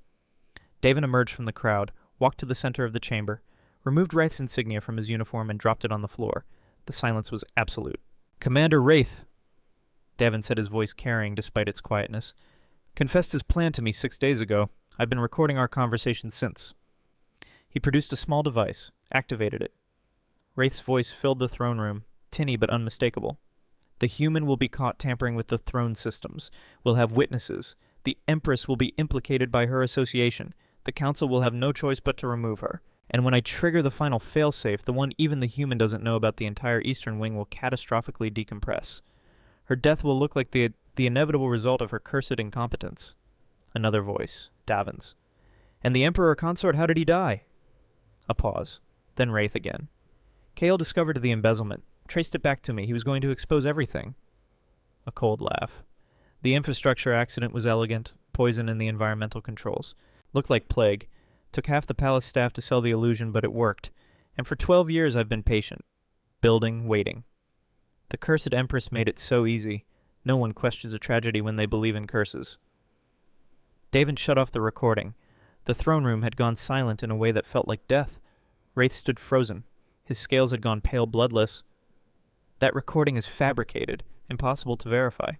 Davin emerged from the crowd, walked to the center of the chamber, removed Wraith's insignia from his uniform and dropped it on the floor. The silence was absolute. Commander Wraith, Davin said, his voice carrying despite its quietness, confessed his plan to me 6 days ago. I've been recording our conversation since. He produced a small device, activated it. Wraith's voice filled the throne room, tinny but unmistakable. The human will be caught tampering with the throne systems. We'll have witnesses. The Empress will be implicated by her association. The Council will have no choice but to remove her. And when I trigger the final failsafe, the one even the human doesn't know about, the entire Eastern Wing will catastrophically decompress. Her death will look like the inevitable result of her cursed incompetence. Another voice, Davin's. And the Emperor Consort, how did he die? A pause. Then Wraith again. Kale discovered the embezzlement, traced it back to me. He was going to expose everything. A cold laugh. The infrastructure accident was elegant, poison in the environmental controls. Looked like plague. Took half the palace staff to sell the illusion, but it worked. And for 12 years I've been patient. Building, waiting. The cursed Empress made it so easy. No one questions a tragedy when they believe in curses. Daven shut off the recording. The throne room had gone silent in a way that felt like death. Wraith stood frozen. His scales had gone pale bloodless. That recording is fabricated, impossible to verify.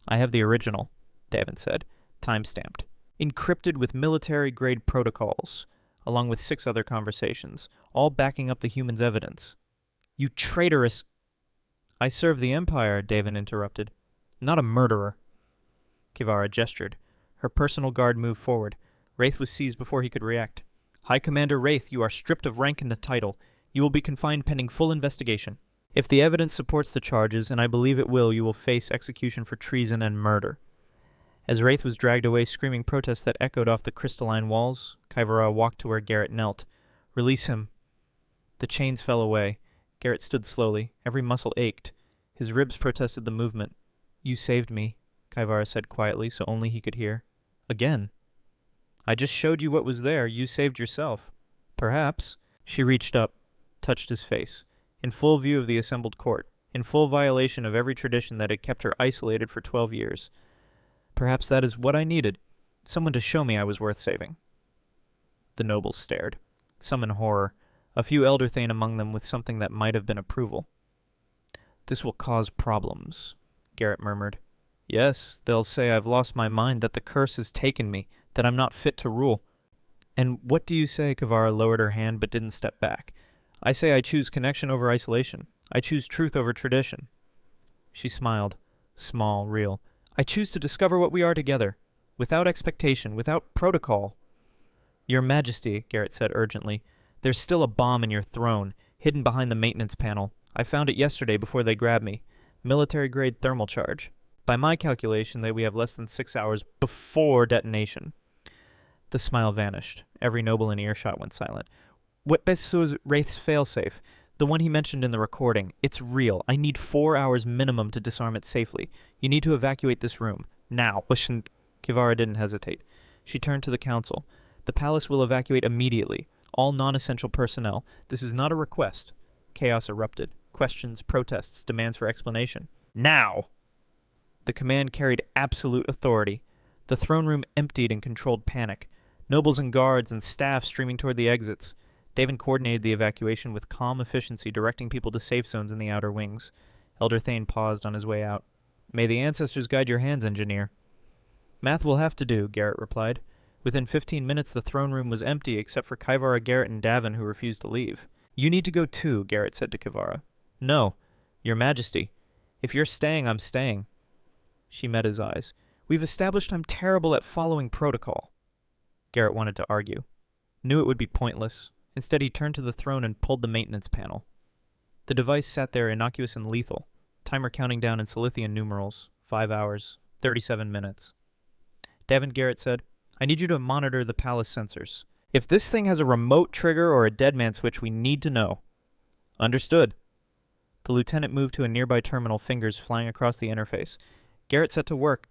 I have the original, Daven said, time-stamped. Encrypted with military-grade protocols, along with 6 other conversations, all backing up the human's evidence. You traitorous... I serve the Empire, Daven interrupted. Not a murderer. Kivara gestured. Her personal guard moved forward. Wraith was seized before he could react. High Commander Wraith, you are stripped of rank and the title. You will be confined pending full investigation. If the evidence supports the charges, and I believe it will, you will face execution for treason and murder. As Wraith was dragged away screaming protests that echoed off the crystalline walls, Kivara walked to where Garrett knelt. Release him. The chains fell away. Garrett stood slowly. Every muscle ached. His ribs protested the movement. You saved me, Kivara said quietly so only he could hear. Again. I just showed you what was there. You saved yourself. Perhaps. She reached up, touched his face. In full view of the assembled court, in full violation of every tradition that had kept her isolated for 12 years. Perhaps that is what I needed. Someone to show me I was worth saving. The nobles stared, some in horror, a few Elder Thane among them with something that might have been approval. This will cause problems, Garrett murmured. Yes, they'll say I've lost my mind, that the curse has taken me, that I'm not fit to rule. And what do you say? Kivara lowered her hand but didn't step back. I say I choose connection over isolation. I choose truth over tradition. She smiled, small, real. I choose to discover what we are together, without expectation, without protocol. Your Majesty, Garrett said urgently, there's still a bomb in your throne, hidden behind the maintenance panel. I found it yesterday before they grabbed me. Military-grade thermal charge. By my calculation, we have less than 6 hours before detonation. The smile vanished. Every noble in earshot went silent. What best was Wraith's failsafe? The one he mentioned in the recording. It's real. I need 4 hours minimum to disarm it safely. You need to evacuate this room. Now. Listen. Kivara didn't hesitate. She turned to the council. The palace will evacuate immediately. All non-essential personnel. This is not a request. Chaos erupted. Questions, protests, demands for explanation. Now! The command carried absolute authority. The throne room emptied in controlled panic. Nobles and guards and staff streaming toward the exits. Daven coordinated the evacuation with calm efficiency, directing people to safe zones in the outer wings. Elder Thane paused on his way out. May the ancestors guide your hands, engineer. Math will have to do, Garrett replied. Within 15 minutes, the throne room was empty except for Kivara, Garrett, and Daven, who refused to leave. You need to go too, Garrett said to Kivara. No, Your Majesty. If you're staying, I'm staying. She met his eyes. We've established I'm terrible at following protocol. Garrett wanted to argue. Knew it would be pointless. Instead, he turned to the throne and pulled the maintenance panel. The device sat there innocuous and lethal. Timer counting down in Silithian numerals. 5 hours. 37 minutes. Daven, Garrett said, I need you to monitor the palace sensors. If this thing has a remote trigger or a dead man switch, we need to know. Understood. The lieutenant moved to a nearby terminal, fingers flying across the interface. Garrett set to work.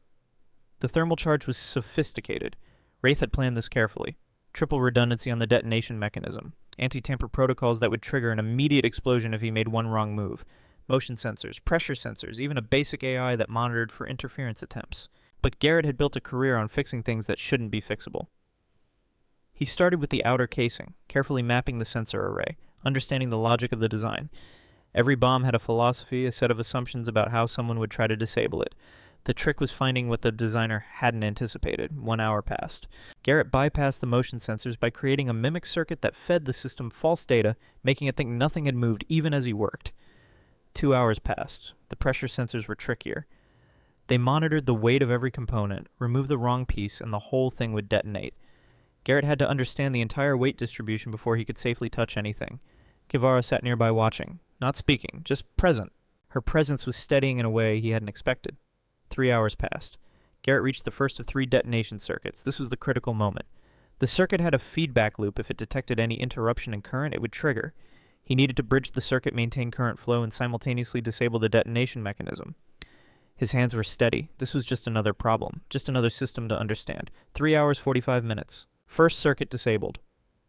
The thermal charge was sophisticated. Wraith had planned this carefully. Triple redundancy on the detonation mechanism. Anti-tamper protocols that would trigger an immediate explosion if he made one wrong move. Motion sensors, pressure sensors, even a basic AI that monitored for interference attempts. But Garrett had built a career on fixing things that shouldn't be fixable. He started with the outer casing, carefully mapping the sensor array, understanding the logic of the design. Every bomb had a philosophy, a set of assumptions about how someone would try to disable it. The trick was finding what the designer hadn't anticipated. 1 hour passed. Garrett bypassed the motion sensors by creating a mimic circuit that fed the system false data, making it think nothing had moved even as he worked. 2 hours passed. The pressure sensors were trickier. They monitored the weight of every component, removed the wrong piece, and the whole thing would detonate. Garrett had to understand the entire weight distribution before he could safely touch anything. Kivara sat nearby watching, not speaking, just present. Her presence was steadying in a way he hadn't expected. 3 hours passed. Garrett reached the first of 3 detonation circuits. This was the critical moment. The circuit had a feedback loop. If it detected any interruption in current, it would trigger. He needed to bridge the circuit, maintain current flow, and simultaneously disable the detonation mechanism. His hands were steady. This was just another problem, just another system to understand. 3 hours, 45 minutes. First circuit disabled.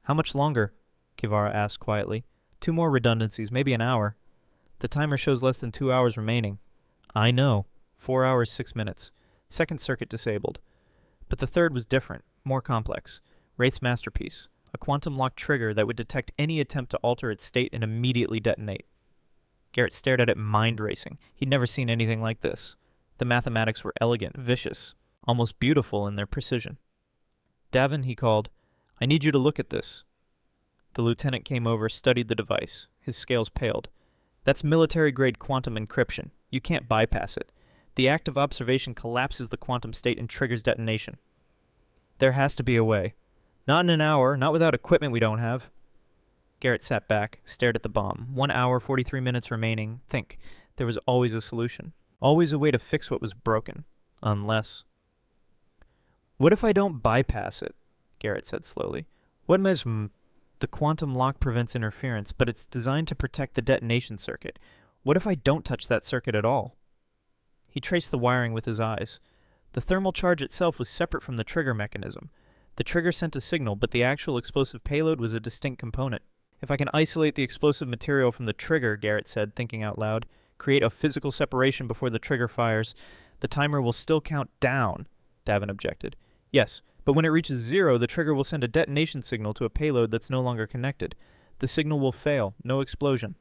How much longer? Kivara asked quietly. 2 more redundancies, maybe an hour. The timer shows less than 2 hours remaining. I know. 4 hours, 6 minutes. Second circuit disabled. But the third was different, more complex. Wraith's masterpiece. A quantum-locked trigger that would detect any attempt to alter its state and immediately detonate. Garrett stared at it mind-racing. He'd never seen anything like this. The mathematics were elegant, vicious, almost beautiful in their precision. Davin, he called, I need you to look at this. The lieutenant came over, studied the device. His scales paled. That's military-grade quantum encryption. You can't bypass it. The act of observation collapses the quantum state and triggers detonation. There has to be a way. Not in an hour, not without equipment we don't have. Garrett sat back, stared at the bomb. 1 hour, 43 minutes remaining. Think. There was always a solution. Always a way to fix what was broken. Unless... What if I don't bypass it? Garrett said slowly. What miss... The quantum lock prevents interference, but it's designed to protect the detonation circuit. What if I don't touch that circuit at all? He traced the wiring with his eyes. The thermal charge itself was separate from the trigger mechanism. The trigger sent a signal, but the actual explosive payload was a distinct component. If I can isolate the explosive material from the trigger, Garrett said, thinking out loud, create a physical separation before the trigger fires, the timer will still count down, Davin objected. Yes, but when it reaches 0, the trigger will send a detonation signal to a payload that's no longer connected. The signal will fail, no explosion.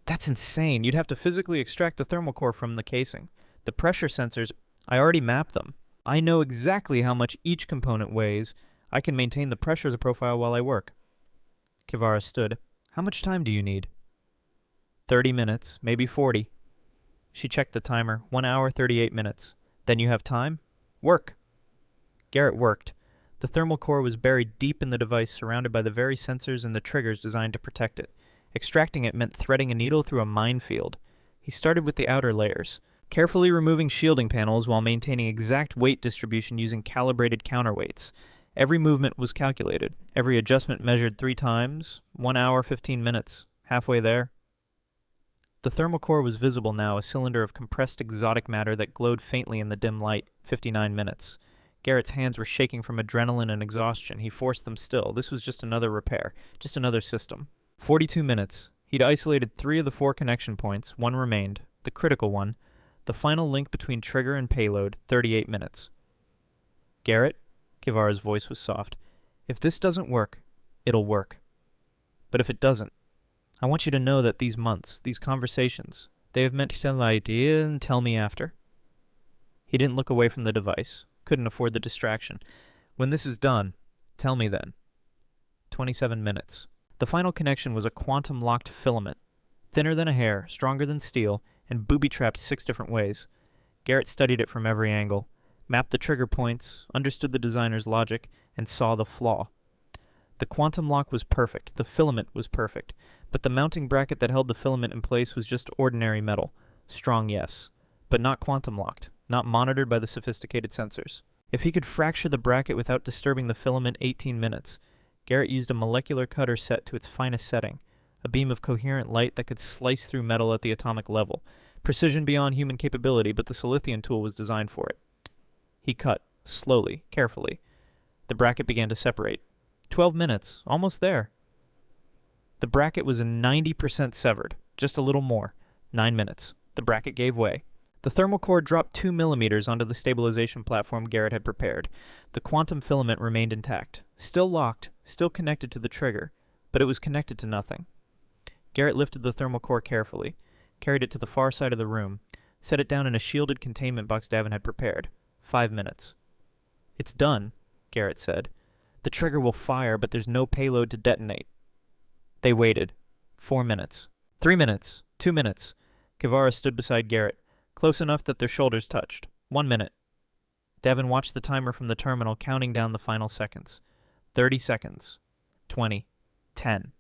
That's insane. You'd have to physically extract the thermal core from the casing. The pressure sensors, I already mapped them. I know exactly how much each component weighs. I can maintain the pressure profile while I work. Kivara stood. How much time do you need? 30 minutes, maybe 40. She checked the timer. 1 hour, 38 minutes. Then you have time? Work. Garrett worked. The thermal core was buried deep in the device, surrounded by the very sensors and the triggers designed to protect it. Extracting it meant threading a needle through a minefield. He started with the outer layers, carefully removing shielding panels while maintaining exact weight distribution using calibrated counterweights. Every movement was calculated, every adjustment measured 3 times, 1 hour, 15 minutes, halfway there. The thermal core was visible now, a cylinder of compressed exotic matter that glowed faintly in the dim light, 59 minutes. Garrett's hands were shaking from adrenaline and exhaustion. He forced them still. This was just another repair, just another system. 42 minutes. He'd isolated 3 of the 4 connection points. 1 remained, the critical one, the final link between trigger and payload, 38 minutes. Garrett? Kivara's voice was soft. If this doesn't work, it'll work. But if it doesn't, I want you to know that these months, these conversations, they have meant to tell the idea and tell me after. He didn't look away from the device. Couldn't afford the distraction. When this is done, tell me then. 27 minutes. The final connection was a quantum-locked filament. Thinner than a hair, stronger than steel, and booby-trapped 6 different ways. Garrett studied it from every angle, mapped the trigger points, understood the designer's logic, and saw the flaw. The quantum lock was perfect, the filament was perfect, but the mounting bracket that held the filament in place was just ordinary metal. Strong, yes, but not quantum locked, not monitored by the sophisticated sensors. If he could fracture the bracket without disturbing the filament 18 minutes, Garrett used a molecular cutter set to its finest setting, a beam of coherent light that could slice through metal at the atomic level. Precision beyond human capability, but the Silithian tool was designed for it. He cut, slowly, carefully. The bracket began to separate. 12 minutes, almost there. The bracket was 90% severed, just a little more. 9 minutes. The bracket gave way. The thermal core dropped 2 millimeters onto the stabilization platform Garrett had prepared. The quantum filament remained intact, still locked, still connected to the trigger, but it was connected to nothing. Garrett lifted the thermal core carefully, carried it to the far side of the room, set it down in a shielded containment box Davin had prepared. 5 minutes. It's done, Garrett said. The trigger will fire, but there's no payload to detonate. They waited. 4 minutes. 3 minutes. 2 minutes. Kivara stood beside Garrett, close enough that their shoulders touched. 1 minute. Davin watched the timer from the terminal, counting down the final seconds. 30 seconds. 20. 10.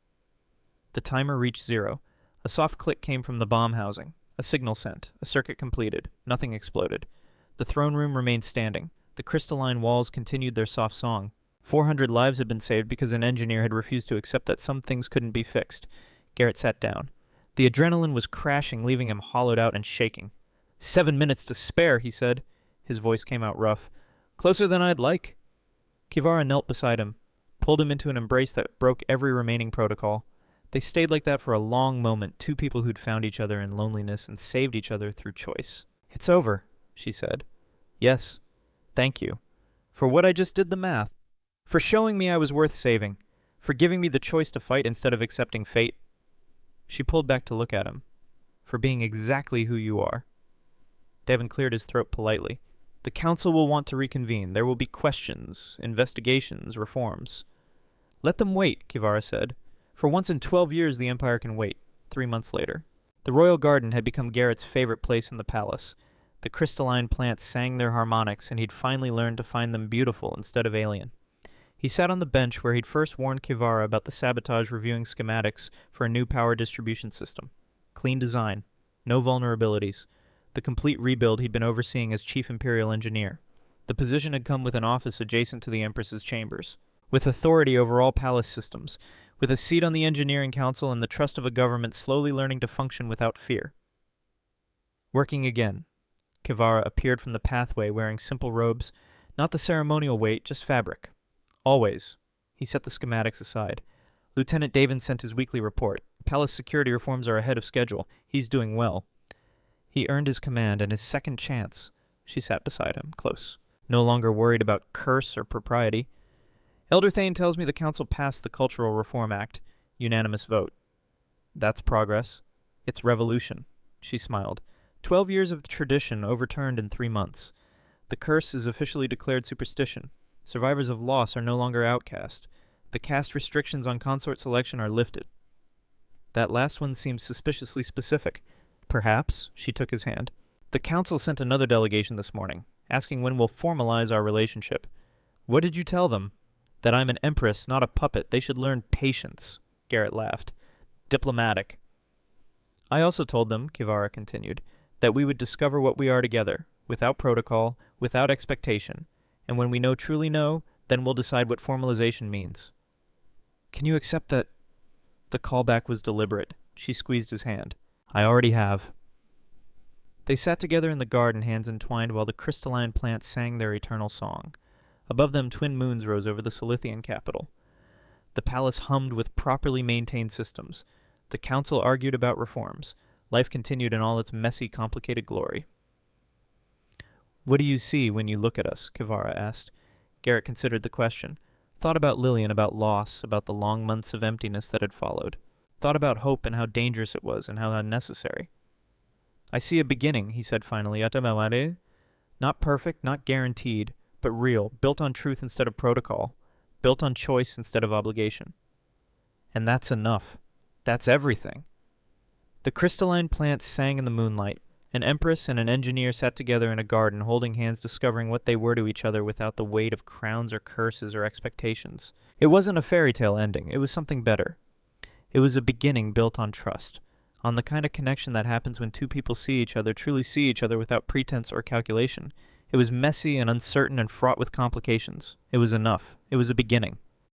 The timer reached 0. A soft click came from the bomb housing. A signal sent. A circuit completed. Nothing exploded. The throne room remained standing. The crystalline walls continued their soft song. 400 lives had been saved because an engineer had refused to accept that some things couldn't be fixed. Garrett sat down. The adrenaline was crashing, leaving him hollowed out and shaking. 7 minutes to spare, he said. His voice came out rough. Closer than I'd like. Kivara knelt beside him, pulled him into an embrace that broke every remaining protocol. They stayed like that for a long moment, two people who'd found each other in loneliness and saved each other through choice. It's over, she said. Yes, thank you. For what I just did the math. For showing me I was worth saving. For giving me the choice to fight instead of accepting fate. She pulled back to look at him. For being exactly who you are. Devon cleared his throat politely. The council will want to reconvene. There will be questions, investigations, reforms. Let them wait, Kivara said. For once in 12 years the Empire can wait. 3 months later. The royal garden had become Garrett's favorite place in the palace. The crystalline plants sang their harmonics, and he'd finally learned to find them beautiful instead of alien. He sat on the bench where he'd first warned Kivara about the sabotage reviewing schematics for a new power distribution system. Clean design. No vulnerabilities. The complete rebuild he'd been overseeing as Chief Imperial Engineer. The position had come with an office adjacent to the Empress's chambers, with authority over all palace systems, with a seat on the Engineering Council and the trust of a government slowly learning to function without fear. Working again. Kivara appeared from the pathway wearing simple robes, not the ceremonial weight, just fabric. Always. He set the schematics aside. Lieutenant Davin sent his weekly report. Palace security reforms are ahead of schedule. He's doing well. He earned his command and his second chance. She sat beside him, close, no longer worried about curse or propriety. Elder Thane tells me the council passed the Cultural Reform Act. Unanimous vote. That's progress. It's revolution. She smiled. 12 years of tradition overturned in 3 months. The curse is officially declared superstition. Survivors of loss are no longer outcast. The caste restrictions on consort selection are lifted. That last one seems suspiciously specific. Perhaps, she took his hand. The council sent another delegation this morning, asking when we'll formalize our relationship. What did you tell them? That I'm an empress, not a puppet. They should learn patience. Garrett laughed. Diplomatic. I also told them, Kivara continued, that we would discover what we are together, without protocol, without expectation, and when we truly know, then we'll decide what formalization means. Can you accept that? The callback was deliberate. She squeezed his hand. I already have. They sat together in the garden, hands entwined, while the crystalline plants sang their eternal song. Above them, twin moons rose over the Silithian capital. The palace hummed with properly maintained systems. The council argued about reforms. Life continued in all its messy, complicated glory. What do you see when you look at us? Kivara asked. Garrett considered the question. Thought about Lillian, about loss, about the long months of emptiness that had followed. Thought about hope and how dangerous it was and how unnecessary. I see a beginning, he said finally. Atamaware. Not perfect, not guaranteed, but real, built on truth instead of protocol, built on choice instead of obligation. And that's enough. That's everything. The crystalline plants sang in the moonlight. An empress and an engineer sat together in a garden, holding hands, discovering what they were to each other without the weight of crowns or curses or expectations. It wasn't a fairy tale ending. It was something better. It was a beginning built on trust, on the kind of connection that happens when two people see each other, truly see each other without pretense or calculation. It was messy and uncertain and fraught with complications. It was enough. It was a beginning.